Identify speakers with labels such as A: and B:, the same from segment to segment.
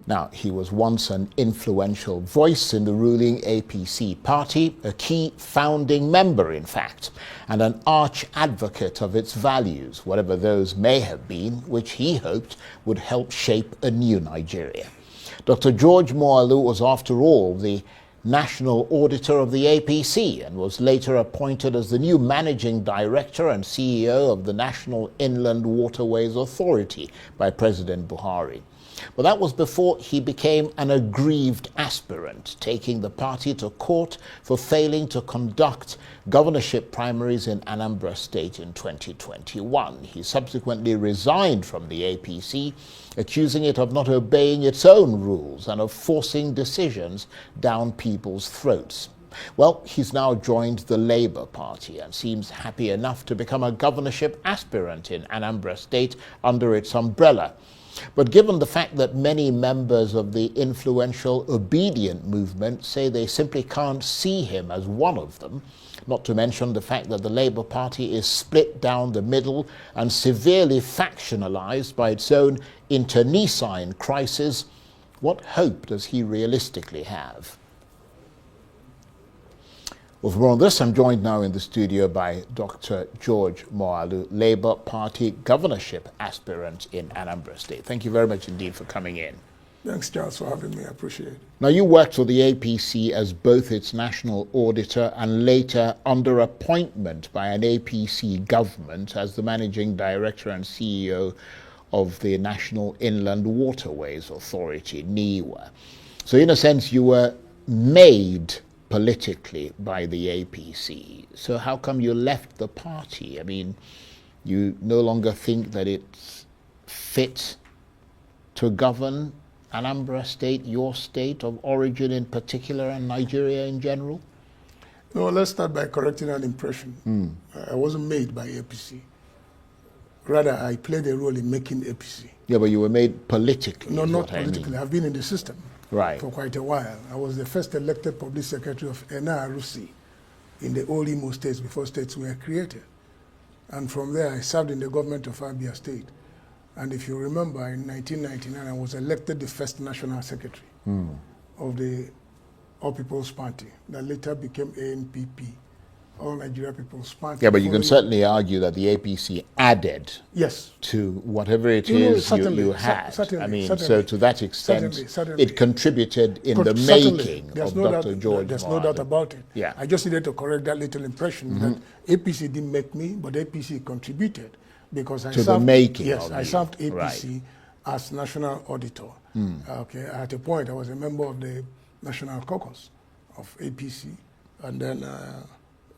A: Now, he was once an influential voice in the ruling APC party, a key founding member, in fact, and an arch advocate of its values, whatever those may have been, which he hoped would help shape a new Nigeria. Dr. George Moghalu was, after all, the National Auditor of the APC and was later appointed as the new Managing Director and CEO of the National Inland Waterways Authority by President Buhari. But that was before he became an aggrieved aspirant, taking the party to court for failing to conduct governorship primaries in Anambra State in 2021. He subsequently resigned from the APC, accusing it of not obeying its own rules and of forcing decisions down people's throats. Well, he's now joined the Labour Party and seems happy enough to become a governorship aspirant in Anambra State under its umbrella. But given the fact that many members of the influential Obedient movement say they simply can't see him as one of them, not to mention the fact that the Labour Party is split down the middle and severely factionalized by its own internecine crisis, what hope does he realistically have? Well, for more on this, I'm joined now in the studio by Dr. George Moghalu, Labour Party governorship aspirant in Anambra State. Thank you very much indeed for coming in.
B: Thanks, Charles, for having me. I appreciate it.
A: Now, you worked for the APC as both its national auditor and later under appointment by an APC government as the managing director and CEO of the National Inland Waterways Authority, NIWA. So in a sense, you were made politically by the APC. So how come you left the party? I mean, you no longer think that it's fit to govern Anambra State, your state of origin in particular, and Nigeria in general?
B: No, let's start by correcting an impression. I wasn't made by APC. Rather, I played a role in making APC.
A: Yeah, but you were made politically.
B: No, not politically. I've been in the system for quite a while. I was the first elected public secretary of NRC in the old Imo states before states were created. And from there, I served in the government of Abia State. And if you remember, in 1999, I was elected the first national secretary of the All People's Party that later became ANPP, All Nigeria People's Party.
A: Yeah, but you can certainly argue that the APC added to whatever it is you had. I mean, so to that extent, it contributed in the making of Dr. George Moghalu.
B: There's no doubt about it.
A: Yeah.
B: I just needed to correct that little impression that APC didn't make me, but APC contributed because I served APC as national auditor. Okay, at a point, I was a member of the national caucus of APC, and then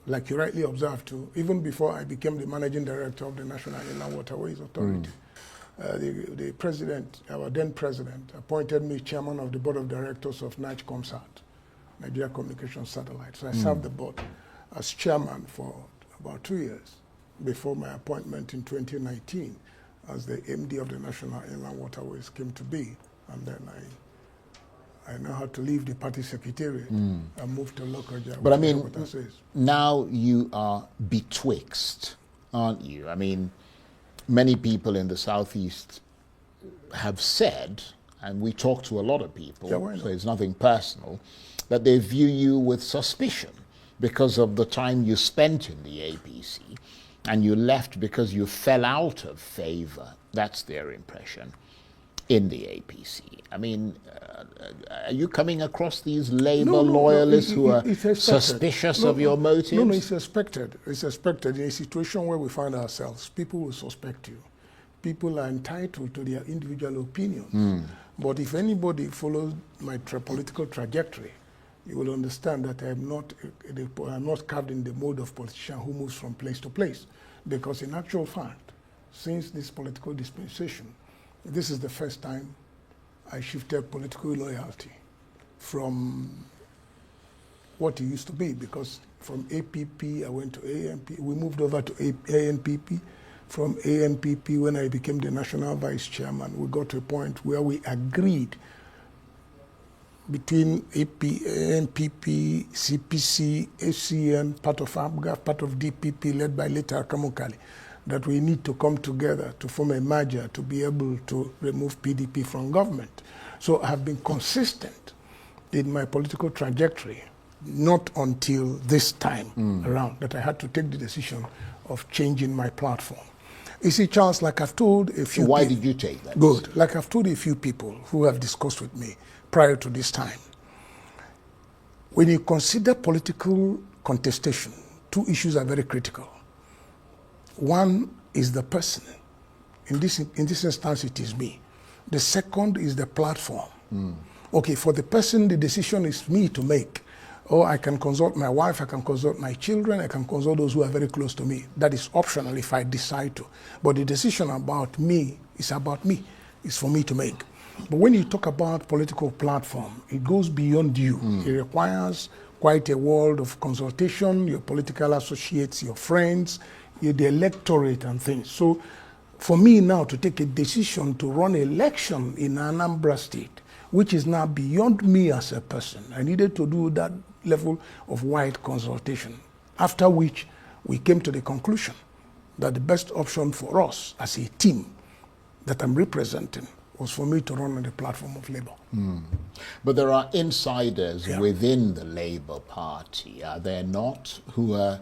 B: like you rightly observed too, even before I became the managing director of the National Inland Waterways Authority, the president, our then president, appointed me chairman of the board of directors of NICOMSAT, Nigeria Communications Satellite. So I served the board as chairman for about 2 years before my appointment in 2019 as the MD of the National Inland Waterways came to be. And then I now had to leave the party secretariat and move to Lokoja.
A: But I mean, now you are betwixt, aren't you? I mean, many people in the Southeast have said, and we talk to a lot of people, so it's nothing personal, that they view you with suspicion because of the time you spent in the APC, and you left because you fell out of favor. That's their impression in the APC. I mean, are you coming across these Labour loyalists who are suspicious of your motives?
B: No, it's expected. It's expected. In a situation where we find ourselves, people will suspect you. People are entitled to their individual opinions. But if anybody follows my political trajectory, you will understand that I'm not carved in the mold of politician who moves from place to place. Because in actual fact, since this political dispensation, this is the first time I shifted political loyalty from what it used to be, because from APP I went to ANP. We moved over to ANPP. From ANPP, when I became the national vice chairman, we got to a point where we agreed between ANPP, CPC, ACN, part of ABGA, part of DPP, led by later Kamukali, that we need to come together to form a merger to be able to remove PDP from government. So I have been consistent in my political trajectory, not until this time around that I had to take the decision of changing my platform. You see, Charles, like I've told a few
A: Why did you take that?
B: Good. Like I've told a few people who have discussed with me prior to this time, when you consider political contestation, two issues are very critical. One is the person. In this instance, it is me. The second is the platform. Okay, for the person, the decision is me to make. Or I can consult my wife, I can consult my children, I can consult those who are very close to me. That is optional if I decide to. But the decision about me is about me. It's for me to make. But when you talk about political platform, it goes beyond you. It requires quite a world of consultation, your political associates, your friends, the electorate and things. So for me now to take a decision to run an election in Anambra State, which is now beyond me as a person, I needed to do that level of wide consultation, after which we came to the conclusion that the best option for us as a team that I'm representing was for me to run on the platform of Labour.
A: But there are insiders within the Labour Party, are there not, who are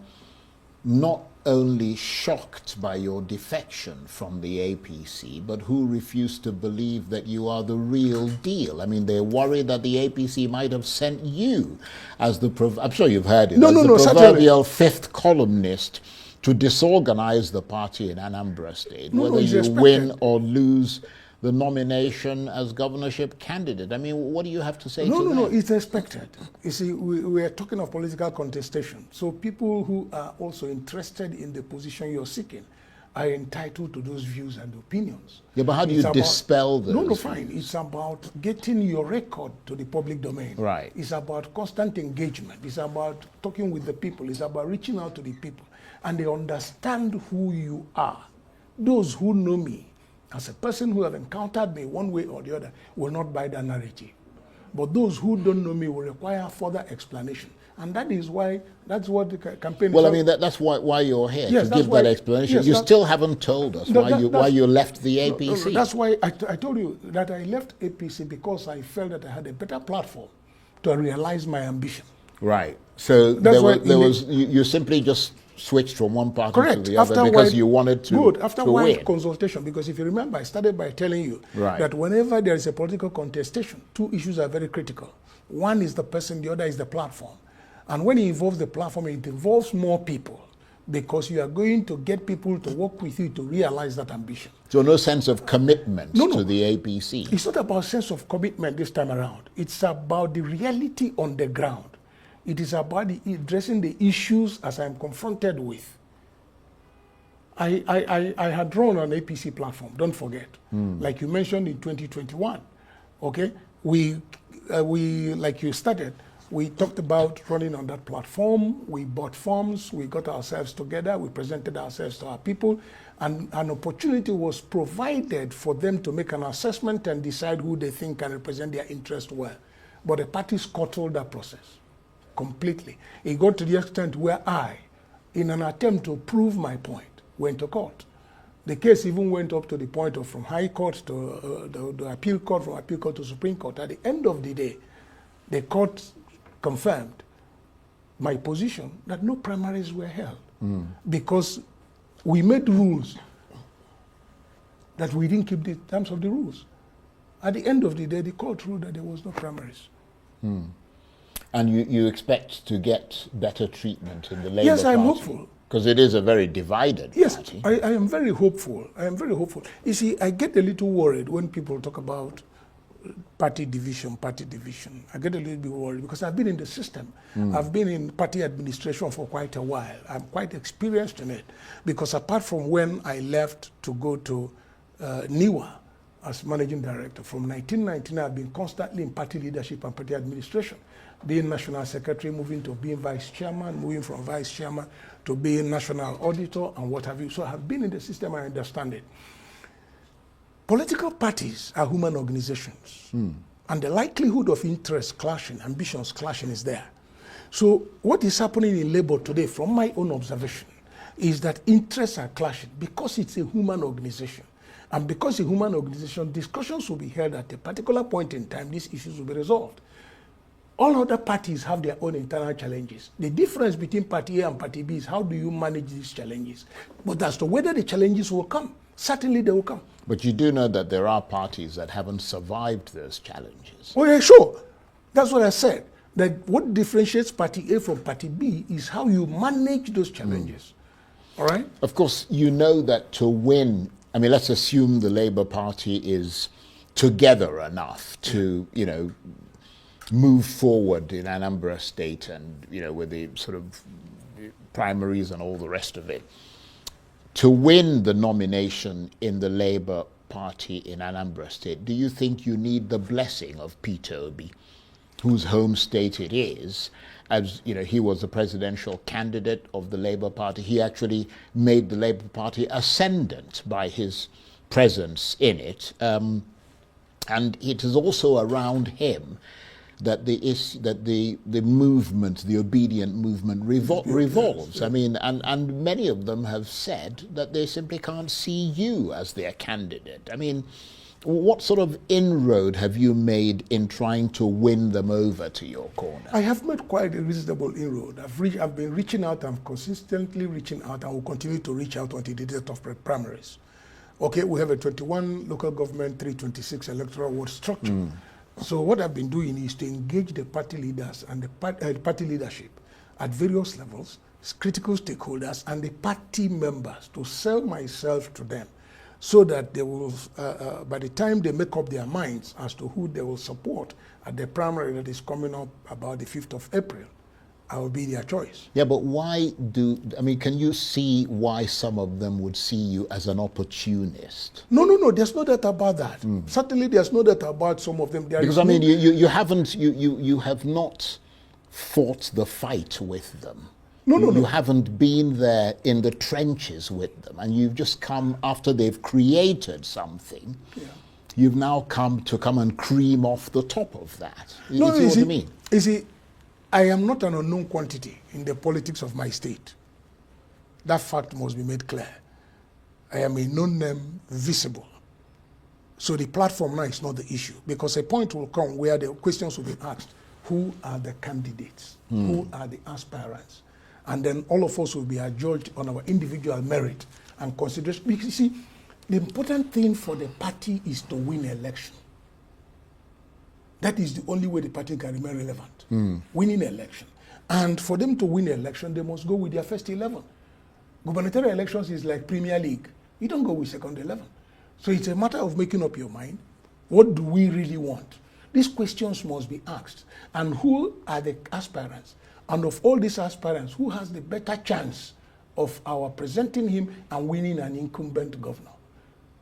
A: not only shocked by your defection from the APC, but who refuse to believe that you are the real deal? I mean, they're worried that the APC might have sent you as the, I'm sure you've heard it, the proverbial fifth columnist to disorganize the party in Anambra State, whether you win or lose the nomination as governorship candidate. I mean, what do you have to say to that?
B: No, it's expected. You see, we are talking of political contestation. So people who are also interested in the position you're seeking are entitled to those views and opinions.
A: Yeah, but how do you dispel those?
B: No, fine. It's about getting your record to the public domain.
A: Right.
B: It's about constant engagement. It's about talking with the people. It's about reaching out to the people. And they understand who you are. Those who know me as a person who have encountered me one way or the other will not buy that narrative. But those who don't know me will require further explanation. And that is why, that's what the campaign
A: is. Well, I mean, that's why you're here, to give that explanation. You still haven't told us why you left the APC.
B: That's why I told you that I left APC because I felt that I had a better platform to realize my ambition.
A: Right. So you simply just switched from one party to the other because you wanted to
B: Good. After wide consultation, because if you remember, I started by telling you that whenever there is a political contestation, two issues are very critical. One is the person, the other is the platform. And when it involves the platform, it involves more people because you are going to get people to work with you to realize that ambition.
A: So no sense of commitment to the APC?
B: It's not about sense of commitment this time around. It's about the reality on the ground. It is about addressing the issues as I'm confronted with. I had run an APC platform, don't forget. Like you mentioned in 2021, okay? We like you started, we talked about running on that platform. We bought forms, we got ourselves together, we presented ourselves to our people, and an opportunity was provided for them to make an assessment and decide who they think can represent their interest well. But the party scuttled that process completely. It got to the extent where I, in an attempt to prove my point, went to court. The case even went up to the point of from High Court to the Appeal Court, from Appeal Court to Supreme Court. At the end of the day, the court confirmed my position that no primaries were held because we made rules that we didn't keep the terms of the rules. At the end of the day, the court ruled that there was no primaries.
A: And you expect to get better treatment in the Labour Party?
B: Yes, I'm hopeful.
A: Because it is a very divided party.
B: Yes, I am very hopeful. I am very hopeful. You see, I get a little worried when people talk about party division. I get a little bit worried because I've been in the system. I've been in party administration for quite a while. I'm quite experienced in it because apart from when I left to go to NIWA as managing director, from 1999 I've been constantly in party leadership and party administration, being national secretary, moving to being vice chairman, moving from vice chairman to being national auditor and what have you. So I have been in the system, I understand it. Political parties are human organizations, and the likelihood of interest clashing, ambitions clashing is there. So what is happening in Labour today, from my own observation, is that interests are clashing because it's a human organization. And because a human organization, discussions will be held at a particular point in time, these issues will be resolved. All other parties have their own internal challenges. The difference between Party A and Party B is how do you manage these challenges. But as to whether the challenges will come, certainly they will come.
A: But you do know that there are parties that haven't survived those challenges.
B: Oh yeah, sure. That's what I said. That what differentiates Party A from Party B is how you manage those challenges. All right?
A: Of course, you know that to win, I mean, let's assume the Labour Party is together enough to, you know, move forward in Anambra State and, you know, with the sort of primaries and all the rest of it. To win the nomination in the Labour Party in Anambra State, do you think you need the blessing of Peter Obi, whose home state it is? As you know, he was the presidential candidate of the Labour Party. He actually made the Labour Party ascendant by his presence in it. And it is also around him that the movement, the obedient movement, revolves. I mean, and many of them have said that they simply can't see you as their candidate. I mean, what sort of inroad have you made in trying to win them over to your corner?
B: I have made quite a reasonable inroad. I've been reaching out, I'm consistently reaching out, and will continue to reach out until the date of primaries. Okay, we have a 21 local government, 326 electoral ward structure. So what I've been doing is to engage the party leaders and the party leadership at various levels, critical stakeholders, and the party members to sell myself to them so that they will, by the time they make up their minds as to who they will support at the primary that is coming up about the 5th of April, I will be their choice.
A: Yeah, but why can you see why some of them would see you as an opportunist?
B: No, there's no doubt about that. Certainly there's no doubt about some of them.
A: Because I mean, you have not fought the fight with them. No. You haven't been there in the trenches with them, and you've just come after they've created something. Yeah. You've now come and cream off the top of that. You see what I mean?
B: You see, I am not an unknown quantity in the politics of my state. That fact must be made clear. I am a known name, visible. So the platform now is not the issue, because a point will come where the questions will be asked. Who are the candidates? Who are the aspirants? And then all of us will be adjudged on our individual merit and consideration. Because you see, the important thing for the party is to win an election. That is the only way the party can remain relevant. Winning an election. And for them to win an election, they must go with their first 11. Gubernatorial elections is like Premier League. You don't go with second 11. So it's a matter of making up your mind. What do we really want? These questions must be asked. And who are the aspirants? And of all these aspirants, who has the better chance of our presenting him and winning an incumbent governor?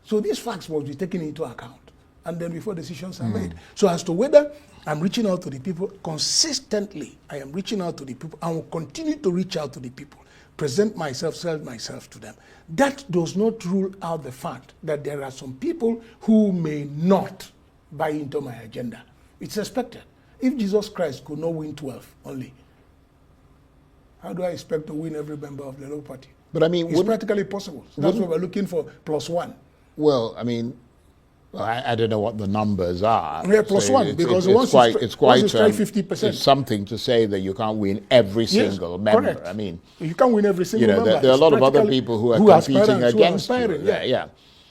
B: So these facts must be taken into account. And then before decisions are made. So as to whether I'm reaching out to the people, consistently I am reaching out to the people and will continue to reach out to the people, present myself, sell myself to them. That does not rule out the fact that there are some people who may not buy into my agenda. It's expected. If Jesus Christ could not win 12 only, how do I expect to win every member of the Labour Party?
A: But I mean,
B: it's practically possible. So that's what we're looking for, +1.
A: Well, I mean, I don't know what the numbers are.
B: Yeah, +1, because once you strike 50%.
A: It's something to say that you can't win every single member. Correct. I mean,
B: you can't win every single member.
A: There are a lot of other people who are competing against you. Yeah.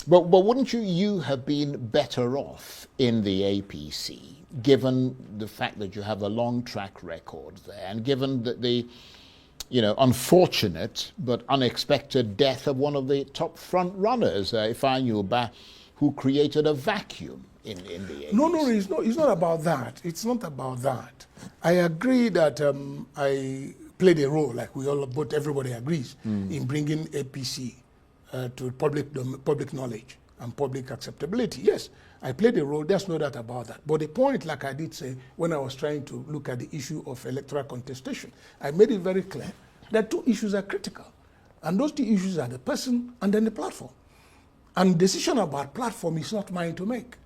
A: But wouldn't you have been better off in the APC, given the fact that you have a long track record there, and given that the unfortunate but unexpected death of one of the top front runners, Ifeanyi, who created a vacuum in the APC.
B: No, it's not about that. It's not about that. I agree that I played a role, like everybody agrees, in bringing APC to public knowledge and public acceptability. Yes, I played a role, there's no doubt about that. But the point, like I did say, when I was trying to look at the issue of electoral contestation, I made it very clear that 2 issues are critical. And those 2 issues are the person and then the platform. And decision about platform is not mine to make.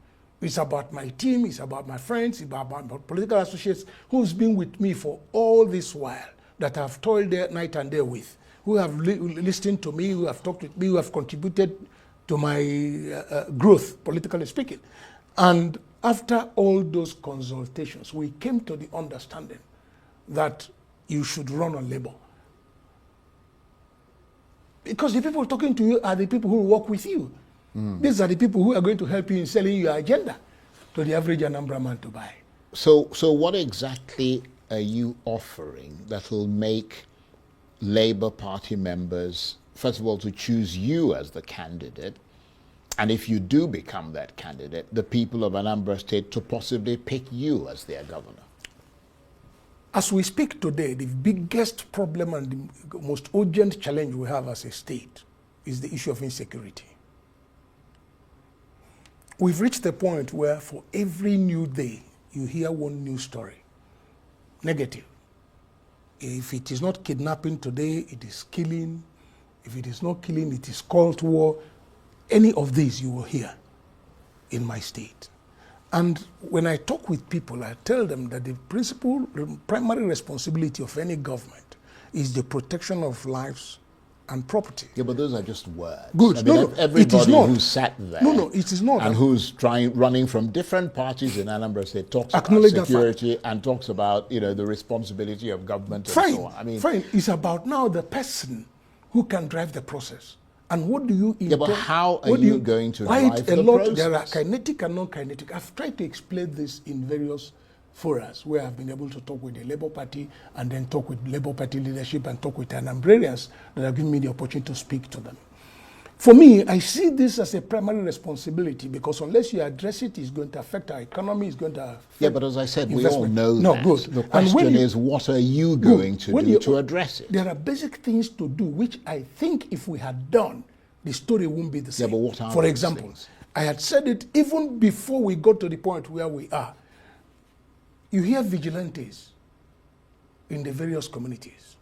B: It's about my team, it's about my friends, it's about my political associates who's been with me for all this while, that I've toiled there night and day with, who have listened to me, who have talked with me, who have contributed to my growth, politically speaking. And after all those consultations, we came to the understanding that you should run on labor. Because the people talking to you are the people who work with you. These are the people who are going to help you in selling your agenda to the average anambra man to buy.
A: So what exactly are you offering that will make Labour Party members, first of all, to choose you as the candidate, and if you do become that candidate, the people of Anambra State to possibly pick you as their governor?
B: As we speak today, the biggest problem and the most urgent challenge we have as a state is the issue of insecurity. We've reached a point where for every new day, you hear one news story, negative. If it is not kidnapping today, it is killing. If it is not killing, it is cult war. Any of these you will hear in my state. And when I talk with people, I tell them that the primary responsibility of any government is the protection of lives and property.
A: Yeah, but those are just words.
B: Good.
A: I mean,
B: no,
A: everybody
B: it is not.
A: who sat there.
B: No, it is not.
A: And who's running from different parties in Anambra State talks about security and talks about, the responsibility of government and so on. I mean,
B: fine. It's about now the person who can drive the process. And what do you intend?
A: Yeah, but how are you going to drive the process?
B: There are kinetic and non-kinetic. I've tried to explain this in various forums where I've been able to talk with the Labour Party and then talk with Labour Party leadership and talk with Anambrarians that have given me the opportunity to speak to them. For me, I see this as a primary responsibility because unless you address it, it's going to affect our economy, it's going to affect
A: Yeah, but as I said,
B: investment.
A: we all know that.
B: Good.
A: The question is, what are you going to do to address it?
B: There are basic things to do, which I think if we had done, the story wouldn't be the same.
A: Yeah, but what are
B: For
A: those
B: example,
A: things?
B: I had said it even before we got to the point where we are. You hear vigilantes in the various communities.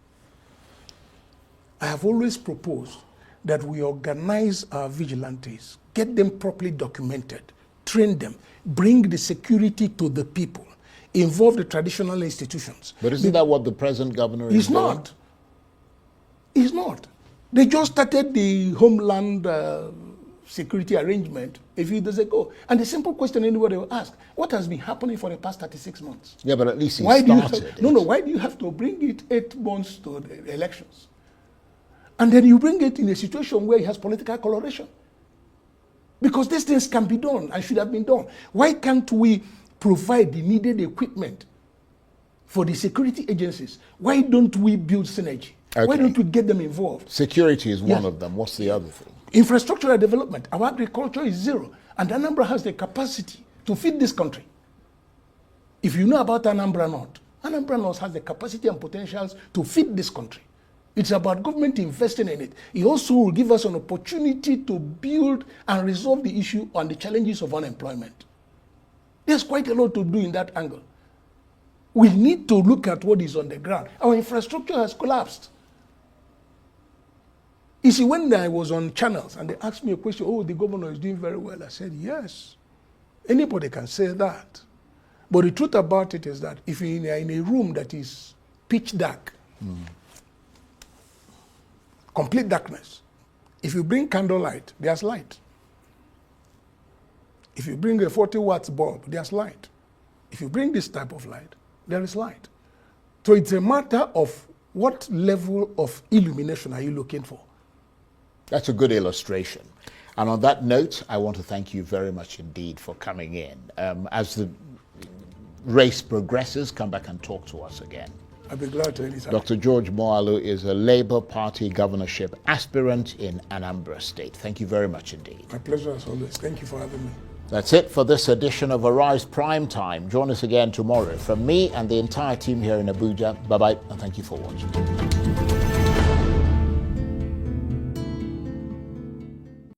B: I have always proposed that we organize our vigilantes, get them properly documented, train them, bring the security to the people, involve the traditional institutions.
A: But isn't that what the present governor is doing?
B: Not. It's not. They just started the Homeland security arrangement a few days ago. And the simple question anybody will ask, what has been happening for the past 36 months?
A: Yeah, but at least he started it.
B: No, why do you have to bring it 8 months to the elections? And then you bring it in a situation where it has political coloration. Because these things can be done and should have been done. Why can't we provide the needed equipment for the security agencies? Why don't we build synergy? Okay. Why don't we get them involved?
A: Security is one of them. What's the other thing?
B: Infrastructural development. Our agriculture is zero. And Anambra has the capacity to feed this country. If you know about Anambra North, Anambra North has the capacity and potentials to feed this country. It's about government investing in it. It also will give us an opportunity to build and resolve the issue on the challenges of unemployment. There's quite a lot to do in that angle. We need to look at what is on the ground. Our infrastructure has collapsed. You see, when I was on channels and they asked me a question, oh, the governor is doing very well, I said, yes. Anybody can say that. But the truth about it is that if you are in a room that is pitch dark, complete darkness, if you bring candlelight, there's light. If you bring a 40 watts bulb, there's light. If you bring this type of light, there is light. So it's a matter of what level of illumination are you looking for?
A: That's a good illustration. And on that note, I want to thank you very much indeed for coming in. As the race progresses, come back and talk to us again.
B: I'll be glad to anytime.
A: Dr. George Moghalu is a Labour Party governorship aspirant in Anambra State. Thank you very much indeed.
B: My pleasure as always. Thank you for having me.
A: That's it for this edition of Arise Prime Time. Join us again tomorrow. From me and the entire team here in Abuja, bye-bye and thank you for watching.